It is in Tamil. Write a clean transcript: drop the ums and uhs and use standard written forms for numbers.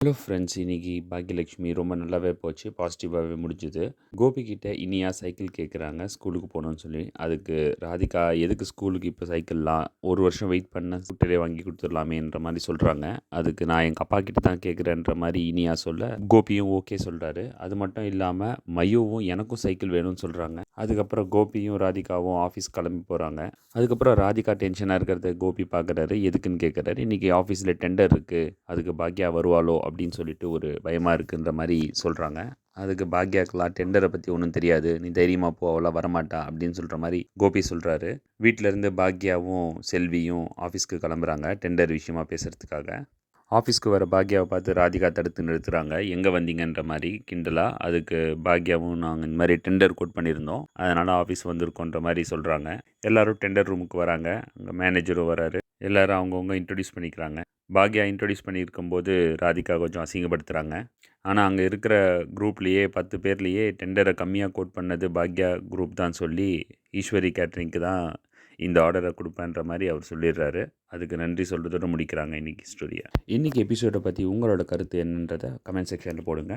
ஹலோ ஃப்ரெண்ட்ஸ், இன்னைக்கு பாக்கியலட்சுமி ரொம்ப நல்லாவே போச்சு. பாசிட்டிவாகவே முடிஞ்சுது. கோபிக்கிட்ட இனியா சைக்கிள் கேட்குறாங்க ஸ்கூலுக்கு போகணும்னு சொல்லி. அதுக்கு ராதிகா எதுக்கு ஸ்கூலுக்கு இப்போ சைக்கிள்லாம், ஒரு வருஷம் வெயிட் பண்ண ஸ்கூட்டரே வாங்கி கொடுத்துடலாமேன்ற மாதிரி சொல்கிறாங்க. அதுக்கு நான் எங்கள் அப்பா கிட்ட தான் கேட்குறேன்ற மாதிரி இனியா சொல்ல, கோபியும் ஓகே சொல்கிறாரு. அது மட்டும் இல்லாமல் மையோவும் எனக்கும் சைக்கிள் வேணும்னு சொல்கிறாங்க. அதுக்கப்புறம் கோபியும் ராதிகாவும் ஆஃபீஸ் கிளம்பி போகிறாங்க. அதுக்கப்புறம் ராதிகா டென்ஷனாக இருக்கிறத கோபி பார்க்குறாரு. எதுக்குன்னு கேட்குறாரு. இன்றைக்கி ஆஃபீஸில் டெண்டர் இருக்குது, அதுக்கு பாக்யா வருவாளோ அப்படின்னு சொல்லிட்டு ஒரு பயமாக இருக்குன்ற மாதிரி சொல்கிறாங்க. அதுக்கு பாக்யாக்கெலாம் டெண்டரை பற்றி ஒன்றும் தெரியாது, நீ தைரியமாக போ, அவளாக வரமாட்டா அப்படின்னு சொல்கிற மாதிரி கோபி சொல்கிறாரு. வீட்டிலேருந்து பாக்யாவும் செல்வியும் ஆஃபீஸ்க்கு கிளம்புறாங்க டெண்டர் விஷயமா பேசுகிறதுக்காக. ஆஃபீஸ்க்கு வர பாக்யாவை பார்த்து ராதிகா தடுத்து நிறுத்துகிறாங்க. எங்கே வந்தீங்கன்ற மாதிரி கிண்டலாக. அதுக்கு பாக்யாவும் நாங்கள் இந்த மாதிரி டெண்டர் கோட் பண்ணியிருந்தோம், அதனால் ஆஃபீஸ் வந்திருக்கோன்ற மாதிரி சொல்கிறாங்க. எல்லோரும் டெண்டர் ரூமுக்கு வராங்க. அங்கே மேனேஜரும் வராரு. எல்லோரும் அவங்கவுங்க இன்ட்ரடியூஸ் பண்ணிக்கிறாங்க. பாக்யா இன்ட்ரடியூஸ் பண்ணியிருக்கும்போது ராதிகா கொஞ்சம் அசிங்கப்படுத்துகிறாங்க. ஆனால் அங்கே இருக்கிற குரூப்லேயே 10 பேர்லேயே டெண்டரை கம்மியாக கோட் பண்ணது பாக்யா குரூப் தான் சொல்லி ஈஸ்வரி கேட்ரிங்க்கு தான் இந்த ஆர்டரை கொடுப்பேன்ற மாதிரி அவர் சொல்லிடுறாரு. அதுக்கு நன்றி சொல்கிறதோடு முடிக்கிறாங்க இன்றைக்கி ஸ்டோரியை. இன்றைக்கி எபிசோடை பற்றி உங்களோட கருத்து என்னன்றதை கமெண்ட் செக்ஷனில் போடுங்க.